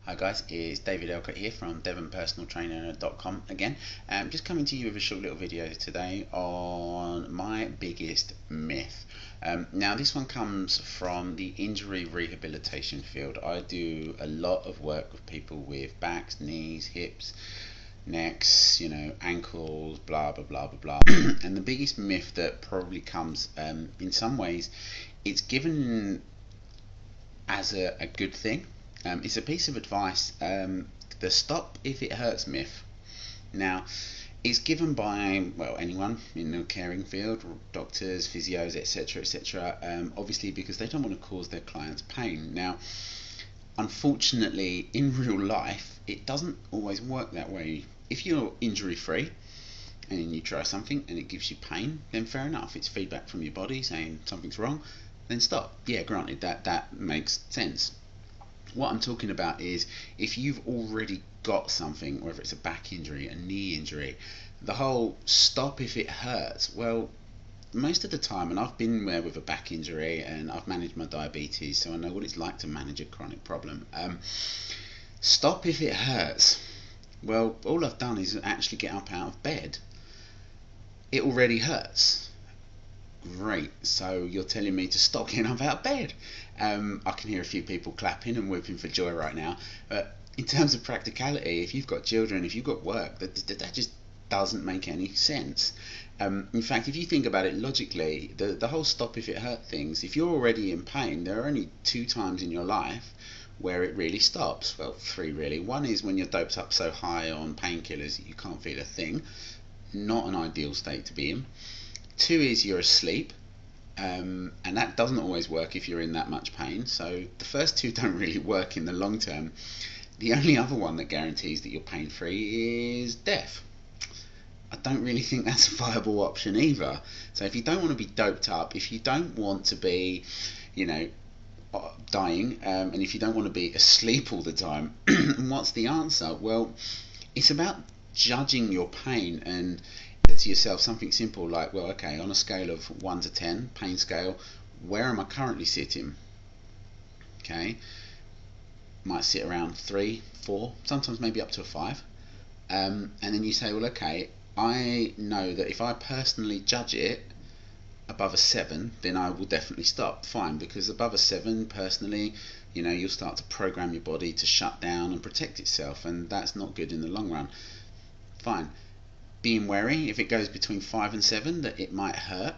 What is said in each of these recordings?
Hi guys, it's David Elcott here from devonpersonaltrainer.com again. Just coming to you with a short little video today on my biggest myth. Now this one comes from the injury rehabilitation field. I do a lot of work with people with backs, knees, hips, necks, ankles, blah blah blah blah blah. And the biggest myth that probably comes, in some ways, it's given as a good thing. It's a piece of advice, the stop if it hurts myth. Now, it's given by, well, anyone in the caring field, doctors, physios, etc., etc., obviously because they don't want to cause their clients pain. Now, unfortunately, in real life, it doesn't always work that way. If you're injury free and you try something and it gives you pain, then fair enough, it's feedback from your body saying something's wrong, then stop. Yeah, granted, that makes sense. What I'm talking about is if you've already got something, whether it's a back injury, a knee injury, the whole stop if it hurts, well, most of the time, and I've been there with a back injury and I've managed my diabetes, so I know what it's like to manage a chronic problem. Stop if it hurts. Well, all I've done is actually get up out of bed. It already hurts. Great, so you're telling me to stop getting up out of bed. I can hear a few people clapping and whooping for joy right now, but in terms of practicality, if you've got children, if you've got work, that just doesn't make any sense. In fact, if you think about it logically, the whole stop if it hurt things, if you're already in pain, there are only 2 times in your life where it really stops. Well, 3 really. One is when you're doped up so high on painkillers that you can't feel a thing. Not an ideal state to be in. 2 is you're asleep, and that doesn't always work if you're in that much pain. So the first 2 don't really work in the long term. The only other one that guarantees that you're pain free is death. I don't really think that's a viable option either. So if you don't want to be doped up, if you don't want to be, dying, and if you don't want to be asleep all the time, what's the answer? Well, it's about judging your pain and to yourself something simple like, well, okay, on a scale of 1 to 10, pain scale, where am I currently sitting? Okay, might sit around 3, 4, sometimes maybe up to a 5, and then you say, well, okay, I know that if I personally judge it above a 7, then I will definitely stop. Fine, because above a 7, personally, you'll start to program your body to shut down and protect itself, and that's not good in the long run. Fine. Being wary, if it goes between 5 and 7, that it might hurt.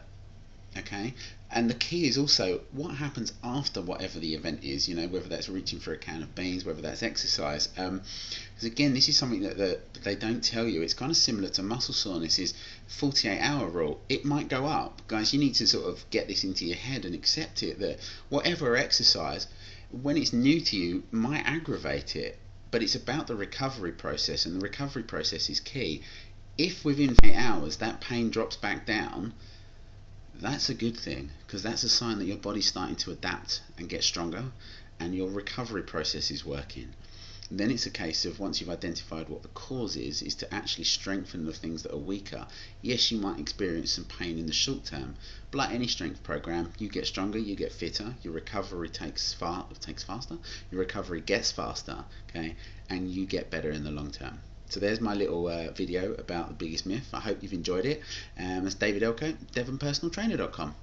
Okay, and the key is also what happens after whatever the event is, whether that's reaching for a can of beans, whether that's exercise, because again, this is something that they don't tell you. It's kind of similar to muscle soreness, is 48-hour rule. It might go up, guys. You need to sort of get this into your head and accept it, that whatever exercise, when it's new to you, might aggravate it, but it's about the recovery process, and the recovery process is key. If within 8 hours that pain drops back down, that's a good thing, because that's a sign that your body's starting to adapt and get stronger and your recovery process is working. And then it's a case of, once you've identified what the cause is to actually strengthen the things that are weaker. Yes, you might experience some pain in the short term, but like any strength program, you get stronger, you get fitter, your recovery takes faster, your recovery gets faster, okay, and you get better in the long term. So there's my little video about the biggest myth. I hope you've enjoyed it. It's David Elko, devonpersonaltrainer.com.